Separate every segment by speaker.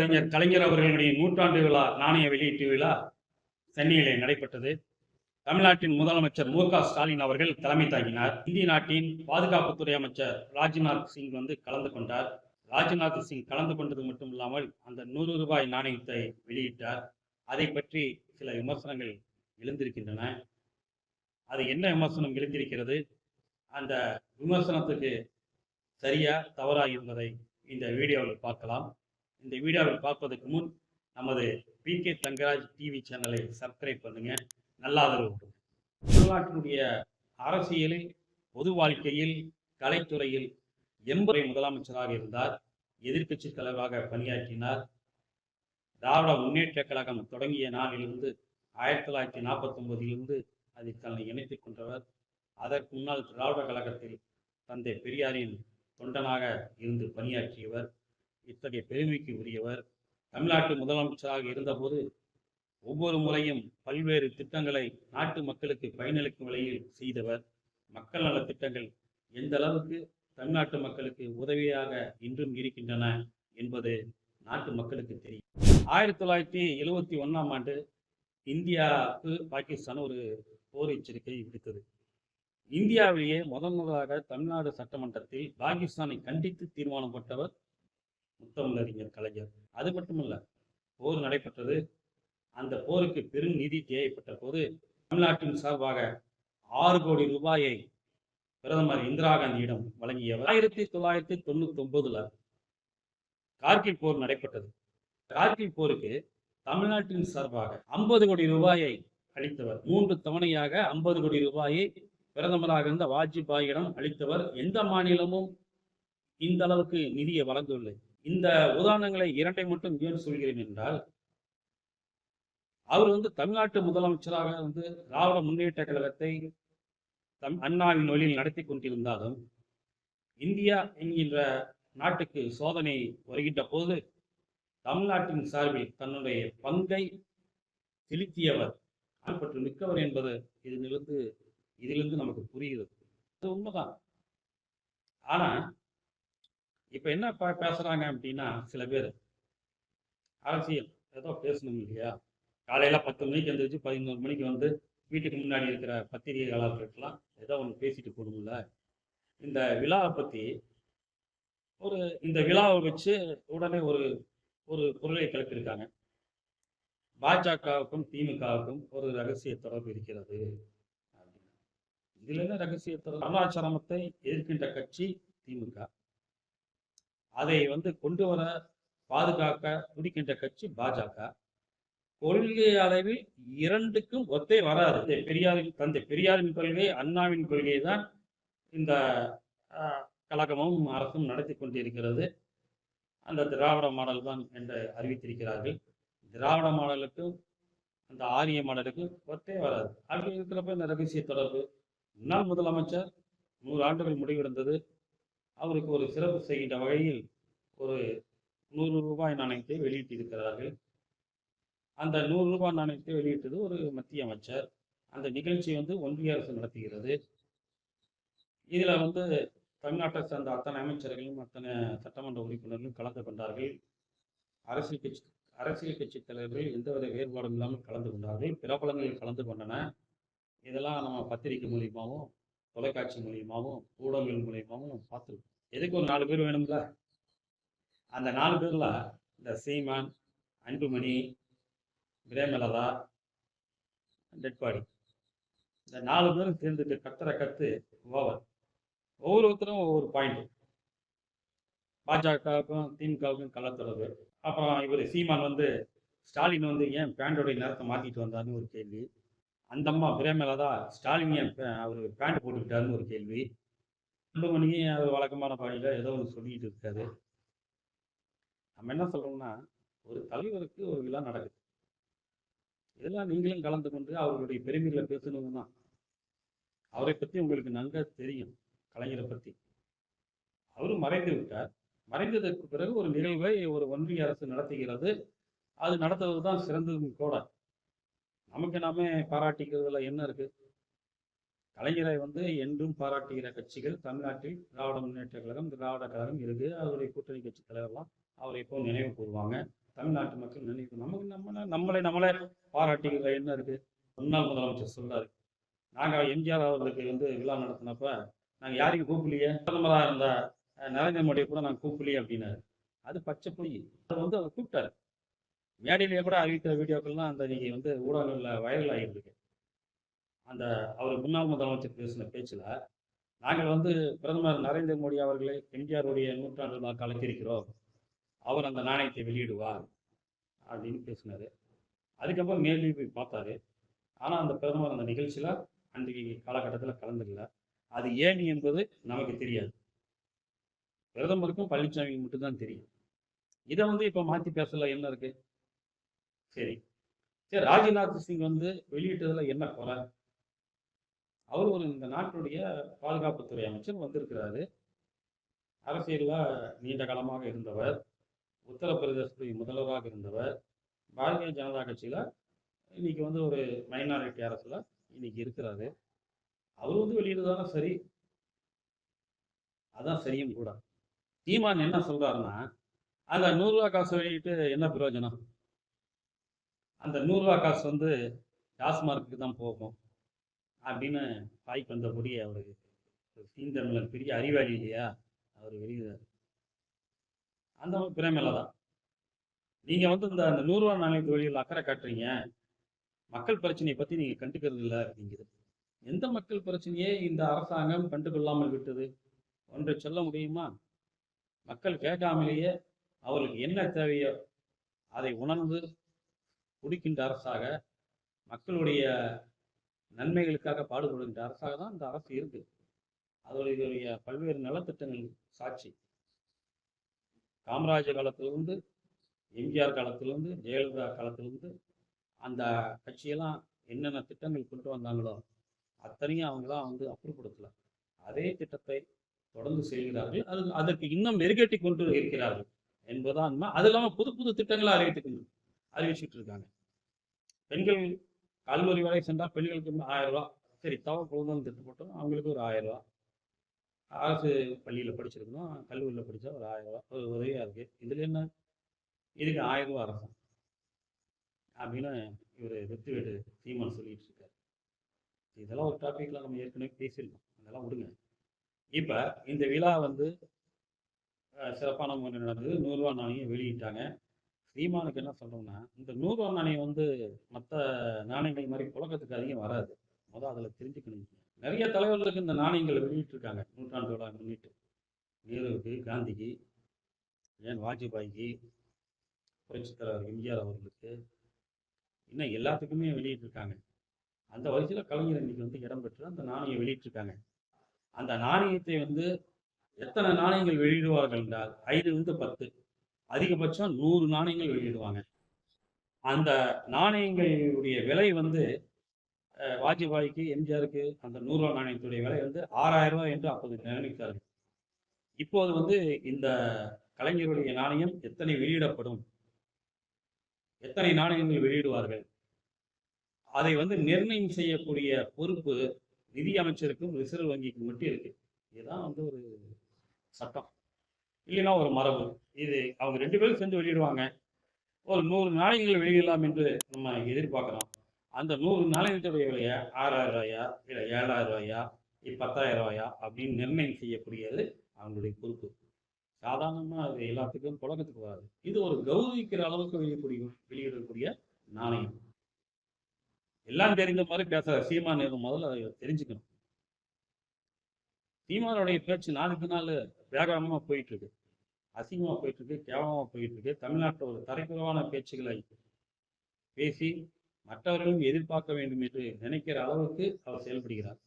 Speaker 1: அறிஞர் கலைஞர் அவர்களுடைய நூற்றாண்டு விழா நாணய வெளியீட்டு விழா சென்னையிலே நடைபெற்றது. தமிழ்நாட்டின் முதலமைச்சர் மு.க.ஸ்டாலின் அவர்கள் தலைமை தாங்கினார். இந்திய நாட்டின் பாதுகாப்புத்துறை அமைச்சர் ராஜ்நாத் சிங் கலந்து கொண்டார். ராஜ்நாத் சிங் கலந்து கொண்டது மட்டும் இல்லாமல் அந்த 100 ரூபாய் நாணயத்தை வெளியிட்டார். அதை பற்றி சில விமர்சனங்கள் எழுந்திருக்கின்றன. அது என்ன விமர்சனம் எழுந்திருக்கிறது, அந்த விமர்சனத்துக்கு சரியா தவறா என்பதை இந்த வீடியோவில் பார்க்கலாம். இந்த வீடியோவில் பார்ப்பதற்கு முன் நமது PK தங்கராஜ் டிவி சேனலை சப்ஸ்கிரைப் பண்ணுங்க, நல்ல ஆதரவு. தமிழ்நாட்டினுடைய அரசியலில், பொது வாழ்க்கையில், கலைத்துறையில் 80 முதலமைச்சராக இருந்தார். எதிர்க்கட்சி தலைவராக பணியாற்றினார். திராவிட முன்னேற்ற கழகம் தொடங்கிய நாளிலிருந்து 1949 அதில் தன்னை இணைத்துக் கொண்டவர். அதற்கு முன்னால் திராவிட கழகத்தில் தந்தை பெரியாரின் தொண்டனாக இருந்து பணியாற்றியவர். இத்தகைய பெருமைக்கு உரியவர். தமிழ்நாட்டு முதலமைச்சராக இருந்தபோது ஒவ்வொரு முறையும் பல்வேறு திட்டங்களை நாட்டு மக்களுக்கு பயனளிக்கும் வகையில் செய்தவர். மக்கள் நல திட்டங்கள் எந்த அளவுக்கு தமிழ்நாட்டு மக்களுக்கு உதவியாக இன்றும் இருக்கின்றன என்பது நாட்டு மக்களுக்கு தெரியும். 1971ஆம் ஆண்டு இந்தியாவுக்கு பாகிஸ்தான் ஒரு போர் எச்சரிக்கை விடுத்தது. இந்தியாவிலேயே முதலாக தமிழ்நாடு சட்டமன்றத்தில் பாகிஸ்தானை கண்டித்து தீர்மானம் போட்டவர் முத்தமிழறிஞர் கலைஞர். அது மட்டுமல்ல, போர் நடைபெற்றது. அந்த போருக்கு பெரும் நிதி தேவைப்பட்ட போது தமிழ்நாட்டின் சார்பாக 6 கோடி ரூபாயை பிரதமர் இந்திரா காந்தியிடம் வழங்கியவர். 1999 கார்கில் போர் நடைபெற்றது. கார்கில் போருக்கு தமிழ்நாட்டின் சார்பாக 50 கோடி ரூபாயை அளித்தவர். 3 தவணையாக 50 கோடி ரூபாயை பிரதமராக இருந்த வாஜ்பாயிடம் அளித்தவர். எந்த மாநிலமும் இந்த அளவுக்கு நிதியை வழங்கவில்லை. இந்த உதாரணங்களை 2 மட்டும் ஏன் சொல்கிறேன் என்றால், அவர் தமிழ்நாட்டு முதலமைச்சராக திராவிட முன்னேற்ற கழகத்தை அண்ணாவின் வழியில் நடத்தி கொண்டிருந்தாலும், இந்தியா என்கின்ற நாட்டுக்கு சோதனை வருகின்ற போது தமிழ்நாட்டின் சார்பில் தன்னுடைய பங்கை செலுத்தியவர், பற்று மிக்கவர் என்பது இதிலிருந்து நமக்கு புரிகிறது. அது உண்மைதான். ஆனா இப்ப என்ன பேசுறாங்க அப்படின்னா, சில பேர் அரசியல் ஏதோ பேசணும் இல்லையா, காலையில 10 மணிக்கு எழுந்திரிச்சு 11 மணிக்கு வீட்டுக்கு முன்னாடி இருக்கிற பத்திரிகையாளர்களுக்கெல்லாம் ஏதோ ஒன்று பேசிட்டு போகணும்ல. இந்த விழாவை பற்றி இந்த விழாவை வச்சு உடனே ஒரு பொருளை கிளப்பியிருக்காங்க. பாஜகவுக்கும் திமுகவுக்கும் ஒரு ரகசிய தொடர்பு இருக்கிறது. இதுல என்ன ரகசிய தொடர்பு? அருணாச்சலத்தை எதிர்க்கின்ற கட்சி திமுக, அதை கொண்டு வர பாதுகாக்க துடிக்கின்ற கட்சி பாஜக. கொள்கை அளவில் இரண்டுக்கும் ஒத்தே வராது. தந்தை பெரியாரின் கொள்கை, அண்ணாவின் கொள்கை தான் இந்த கழகமும் அரசும் நடத்தி கொண்டிருக்கிறது. அந்த திராவிட மாடல் தான் என்று அறிவித்திருக்கிறார்கள். திராவிட மாடலுக்கும் அந்த ஆரிய மாடலுக்கும் ஒத்தே வராது. அப்படி இருக்கிறப்ப இந்த ரகசிய தொடர்பு. முன்னாள் முதலமைச்சர் 100 ஆண்டுகள் முடிவடைந்தது. அவருக்கு ஒரு சிறப்பு செய்கின்ற வகையில் ஒரு 100 ரூபாய் நாணயத்தை வெளியிட்டிருக்கிறார்கள். அந்த 100 ரூபாய் நாணயத்தை வெளியிட்டது ஒரு மத்திய அமைச்சர். அந்த நிகழ்ச்சி ஒன்றிய அரசு நடத்துகிறது. இதில் தமிழ்நாட்டை சேர்ந்த அத்தனை அமைச்சர்களும் அத்தனை சட்டமன்ற உறுப்பினர்களும் கலந்து கொண்டார்கள். அரசியல் கட்சி தலைவர்கள் எந்தவித வேறுபாடும் இல்லாமல் கலந்து கொண்டார்கள். பிரபலங்கள் கலந்து கொண்டன. இதெல்லாம் நம்ம பத்திரிகை மூலியமாகவும், தொலைக்காட்சி மூலியமாகவும், ஊடகங்கள் மூலியமாகவும் பார்த்துருக்கோம். எதுக்கு ஒரு 4 பேர் வேணும்ல? அந்த 4 பேர்ல இந்த சீமான், அன்புமணி, பிரேமலதா, டெட்பாடி, இந்த 4 பேரும் சேர்ந்துட்டு கத்துற கத்து ஓவர். ஒவ்வொருத்தரும் ஒவ்வொரு பாயிண்ட். பாஜகவுக்கும் திமுகவுக்கும் கள்ளத்தொடர்பு. அப்புறம் இவர் சீமான் ஸ்டாலின் ஏன் பேண்டோடைய நேரத்தை மாற்றிட்டு வந்தார்னு ஒரு கேள்வி. அந்த அம்மா பிரேமலதா ஸ்டாலின் ஏன் அவர் பேண்ட் போட்டுக்கிட்டாருன்னு ஒரு கேள்வி. அன்புமணியும் அவர் வழக்கமான பாணியில் ஏதோ ஒன்று சொல்லிட்டு இருக்காரு. நம்ம என்ன சொல்றோம்னா, ஒரு தலைவருக்கு ஒரு விழா நடக்குது. இதெல்லாம் நீங்களும் கலந்து கொண்டு அவர்களுடைய பெருமைகளை பேசணும்னு தான். அவரை பற்றி உங்களுக்கு நன்றாக தெரியும். கலைஞரை பற்றி அவரும் மறைந்து விட்டார். மறைந்ததற்கு பிறகு ஒரு நிகழ்வை ஒரு ஒன்றிய அரசு நடத்துகிறது. அது நடத்துவது தான் சிறந்ததும் கூட. நமக்கு நாமே பாராட்டிக்கிறதுல என்ன இருக்கு? கலைஞரை வந்து என்றும் பாராட்டுகிற கட்சிகள் தமிழ்நாட்டில் திராவிட முன்னேற்ற கழகம், திராவிட கழகம் இருக்கு. அவருடைய கூட்டணி கட்சி தலைவர்லாம் அவரை இப்போ நினைவு கூறுவாங்க. தமிழ்நாட்டு மக்கள் நினைவு நமக்கு நம்மளை பாராட்டுகிற என்ன இருக்கு? முன்னாள் முதலமைச்சர் சொல்றாரு, நாங்கள் எம்ஜிஆர் அவர்களுக்கு வந்து விழா நடத்தினப்ப நாங்கள் யாரையும் கூப்பிடலையே, பிரதமராக இருந்த நரேந்திர மோடியை கூட நாங்கள் கூப்பிடலையே அப்படின்னாரு. அது பச்சை பொய். அதை வந்து அவர் கூப்பிட்டாரு. மேடையிலேயே கூட அறிவிக்கிற வீடியோக்கள்லாம் அந்த இன்னைக்கு வந்து ஊடகங்களில் வைரல் ஆகிட்டு இருக்கு. அந்த அவர் முன்னாள் முதலமைச்சர் பேசின பேச்சில், நாங்கள் வந்து பிரதமர் நரேந்திர மோடி அவர்களை எம்ஜிஆருடைய 100ஆண்டு நாள் அழைத்திருக்கிறோம், அவர் அந்த நாணயத்தை வெளியிடுவார் அப்படின்னு பேசினாரு. அதுக்கப்புறம் நேரில் போய் பார்த்தாரு. ஆனால் அந்த பிரதமர் அந்த நிகழ்ச்சியில் அன்றைக்கு காலகட்டத்தில் கலந்துக்கல. அது ஏன் என்பது நமக்கு தெரியாது. பிரதமருக்கும் பழனிசாமிக்கு மட்டும்தான் தெரியும். இதை வந்து இப்போ மாற்றி பேசல என்ன இருக்கு? சரி சரி, ராஜ்நாத் சிங் வந்து வெளியிட்டதுல என்ன குறை? அவர் ஒரு இந்த நாட்டுடைய பாதுகாப்புத்துறை அமைச்சர் வந்திருக்கிறாரு. அரசியலில் நீண்ட காலமாக இருந்தவர், உத்தரப்பிரதேசத்துடைய முதல்வராக இருந்தவர், பாரதிய ஜனதா கட்சியில் இன்னைக்கு வந்து ஒரு மைனாரிட்டி அரசில் இன்னைக்கு இருக்கிறாரு. அவர் வந்து வெளியிடுதானே சரி, அதான் சரியும் கூட. சீமான் என்ன சொல்றாருன்னா, அந்த 100 ரூபா காசு வெளியிட்டு என்ன பிரயோஜனம்? அந்த 100 ரூபா காசு வந்து டாஸ்மார்க்கு தான் போகும் அப்படின்னு வாய்க்கு வந்தபடி அவருக்கு சீந்தமிழன் பெரிய அறிவாளி இல்லையா, அவர் வெளியிடுறாரு. அந்த பிரேமையில தான் நீங்கள் வந்து அந்த 100 ரூபா நாணயத்து வழியில் அக்கறை காட்டுறீங்க, மக்கள் பிரச்சனையை பற்றி நீங்கள் கண்டுக்கிறது இல்லை அப்படிங்கிறது. எந்த மக்கள் பிரச்சனையே இந்த அரசாங்கம் கண்டுகொள்ளாமல் விட்டது? ஒன்றை சொல்ல முடியுமா? மக்கள் கேட்காமலேயே அவர்களுக்கு என்ன தேவையோ அதை உணர்ந்து குடிக்கின்ற அரசாக, மக்களுடைய நன்மைகளுக்காக பாடுபடுகின்ற அரசாக தான் இந்த அரசு இருக்கு. அதோடைய பல்வேறு நலத்திட்டங்கள் சாட்சி. காமராஜர் காலத்திலிருந்து, எம்ஜிஆர் காலத்திலிருந்து, ஜெயலலிதா காலத்திலிருந்து அந்த கட்சியெல்லாம் என்னென்ன திட்டங்கள் கொண்டு வந்தாங்களோ அத்தனையும் அவங்களாம் வந்து அப்புறப்படுத்தல. அதே திட்டத்தை தொடர்ந்து செய்கிறார்கள். அதற்கு இன்னும் மெருகேட்டி கொண்டு இருக்கிறார்கள் என்பதுதான் உண்மை. அது இல்லாமல் புது புது திட்டங்களை அறிவிச்சுட்டு இருக்காங்க. பெண்கள் கல்லூரி வரை சென்றால் பெண்களுக்கு 1000 ரூபா. சரி, தவ குழந்தை திட்டம் போட்டோம், அவங்களுக்கு ஒரு 1000 ரூபா. அரசு பள்ளியில் படிச்சிருக்கணும், கல்லூரியில் படித்தா ஒரு 1000 ரூபா ஒரு உதவியாக இருக்குது. இதில் என்ன? இதுக்கு 1000 ரூபா அரசு அப்படின்னு இவர் வெற்றிவேடு சீமான் சொல்லிட்டு இருக்காரு. இதெல்லாம் ஒரு டாபிக்ல நம்ம ஏற்கனவே பேசியிருக்கோம், அதெல்லாம் விடுங்க. இப்போ இந்த விழா வந்து சிறப்பான முறை நடந்தது. 100 ரூபா நாணயம் வெளியிட்டாங்க. சீமானுக்கு என்ன சொல்றோம்னா, இந்த 100 ரூபா நாணயம் வந்து மற்ற நாணயங்கள் மாதிரி புழக்கத்துக்கு அதிகம் வராது. முதல் அதில் தெரிஞ்சுக்கணும். நிறைய தலைவர்களுக்கு இந்த நாணயங்களை வெளியிட்டிருக்காங்க 100ஆண்டு விழா முன்னிட்டு. நேருவுக்கு, காந்திக்கு, ஏன் வாஜ்பாய்க்கு, புரட்சித் தலைவர் எம்ஜிஆர் அவர்களுக்கு, இன்னும் எல்லாத்துக்குமே வெளியிட்டிருக்காங்க. அந்த வரிசையில் கலைஞர் இன்னைக்கு வந்து இடம்பெற்று அந்த நாணயம் வெளியிட்டிருக்காங்க. அந்த நாணயத்தை வந்து எத்தனை நாணயங்கள் வெளியிடுவார்கள் என்றால் 5 to 10, அதிகபட்சம் 100 நாணயங்கள் வெளியிடுவாங்க. அந்த நாணயங்களுடைய விலை வந்து வாஜ்பாய்க்கு, எம்ஜிஆருக்கு அந்த 100 ரூபா நாணயத்துடைய விலை வந்து 6000 ரூபாய் என்று அப்போது நிர்ணயித்தார்கள். இப்போது வந்து இந்த கலைஞருடைய நாணயம் எத்தனை வெளியிடப்படும், எத்தனை நாணயங்கள் வெளியிடுவார்கள், அதை வந்து நிர்ணயம் செய்யக்கூடிய பொறுப்பு நிதி அமைச்சருக்கும் ரிசர்வ் வங்கிக்கும் மட்டும் இருக்கு. இதுதான் வந்து ஒரு சட்டம், இல்லைன்னா ஒரு மரபு. இது அவங்க 2 பேரும் சேர்ந்து வெளியிடுவாங்க. ஒரு 100 நாணயங்கள் வெளியிடலாம் என்று நம்ம எதிர்பார்க்குறோம். அந்த 100 நாணயத்துடைய விலையை 6000 ரூபாயா, இல்லை 7000 ரூபாயா, 10,000 ரூபாயா அப்படின்னு நிர்ணயம் செய்யக்கூடியது அவங்களுடைய பொறுப்பு. சாதாரணமாக அது எல்லாத்துக்கும் புழக்கத்துக்கு வராது. இது ஒரு கௌரவிக்கிற அளவுக்கு வெளியிடக்கூடிய நாணயம். எல்லாம் தெரிந்த மாதிரி பேசுற சீமான் முதல்ல அதை தெரிஞ்சுக்கணும். சீமானுடைய பேச்சு நாளுக்கு நாள் வேகமாக போயிட்டு இருக்கு, அசிங்கமாக போயிட்டு இருக்கு, கேவலமாக போயிட்டு இருக்கு. தமிழ்நாட்டில் ஒரு தரைக்குறவான பேச்சுகளை பேசி மற்றவர்களும் எதிர்பார்க்க வேண்டும் என்று நினைக்கிற அளவுக்கு அவர் செயல்படுகிறார்.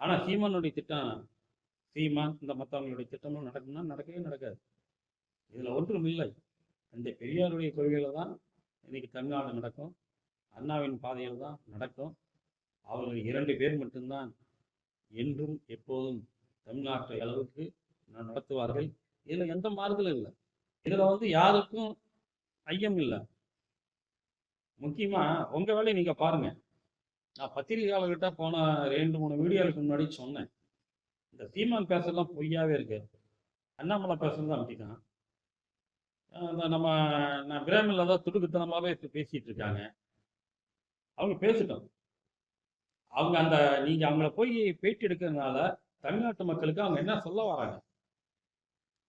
Speaker 1: ஆனால் சீமானுடைய திட்டம், சீமான் இந்த மற்றவங்களுடைய திட்டமும் நடக்கும்னா நடக்கவே நடக்காது. இதில் ஒன்றும் இல்லை. அந்த பெரியாருடைய கொள்கையில தான் இன்னைக்கு தமிழ்நாடு நடக்கும், அண்ணாவின் பாதையில் தான் நடக்கும். அவர்கள் 2 பேர் மட்டும்தான் என்றும் எப்போதும் தமிழ்நாட்டை அளவுக்கு நடத்துவார்கள். இதில் எந்த மாறுதலும் இல்லை. இதில் வந்து யாருக்கும் ஐயம் இல்லை. முக்கியமாக உங்கள் வேலையை நீங்கள் பாருங்கள். நான் பத்திரிகையாளர்கிட்ட போன 2-3 வீடியோவுக்கு முன்னாடி சொன்னேன். இந்த சீமான் பேசுறதெல்லாம் பொய்யாவே இருக்கு. அண்ணாமலை பேசுறது தான் அப்படிதான். நம்ம நான் பிராமில் தான் துடுக்குத்தனமாவே பேசிட்டு இருக்காங்க. அவங்க பேசிட்டோம். அவங்க அந்த நீங்க அவங்கள போய் பேட்டி எடுக்கிறதுனால தமிழ்நாட்டு மக்களுக்கு அவங்க என்ன சொல்ல வராங்க,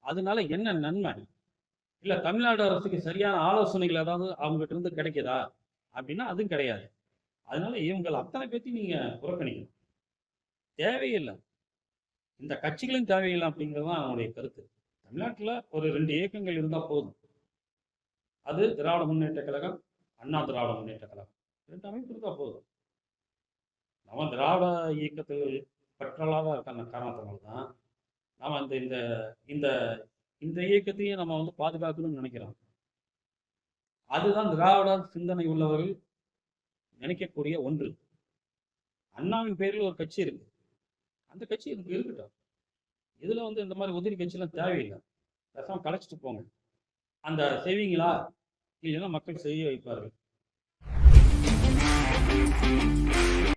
Speaker 1: அதனால என்ன நன்மை, இல்ல தமிழ்நாடு அரசுக்கு சரியான ஆலோசனைகள் ஏதாவது அவங்ககிட்ட இருந்து கிடைக்குதா அப்படின்னா அதுவும் கிடையாது. அதனால இவங்க அத்தனை பேர்த்தையும் நீங்க புறக்கணிக்கணும். தேவையில்லை, இந்த கட்சிகளும் தேவையில்லை அப்படிங்கிறது தான் அவனுடைய கருத்து. தமிழ்நாட்டில் ஒரு 2 இயக்கங்கள் இருந்தால் போதும். அது திராவிட முன்னேற்ற கழகம், அண்ணா திராவிட முன்னேற்ற கழகம், 2 அமைப்பு இருந்தால் போதும். நம்ம திராவிட இயக்கத்தில் பற்றலாத காரணத்தினால தான் நாம் இந்த இந்த இந்த இந்த இயக்கத்தையும் நம்ம வந்து பாதுகாக்கணும்னு நினைக்கிறோம். அதுதான் திராவிட சிந்தனை உள்ளவர்கள் நினைக்கக்கூடிய ஒன்று. அண்ணாவின் பேரில் ஒரு கட்சி இருக்கு, அந்த கட்சி இருக்கட்டும். இதுல வந்து இந்த மாதிரி உதிரி கட்சியெல்லாம் தேவையில்லை. பேசாம கலைச்சிட்டு போங்க. அந்த செய்வீங்களா இல்லைன்னா மக்கள் செய்ய வைப்பார்கள்.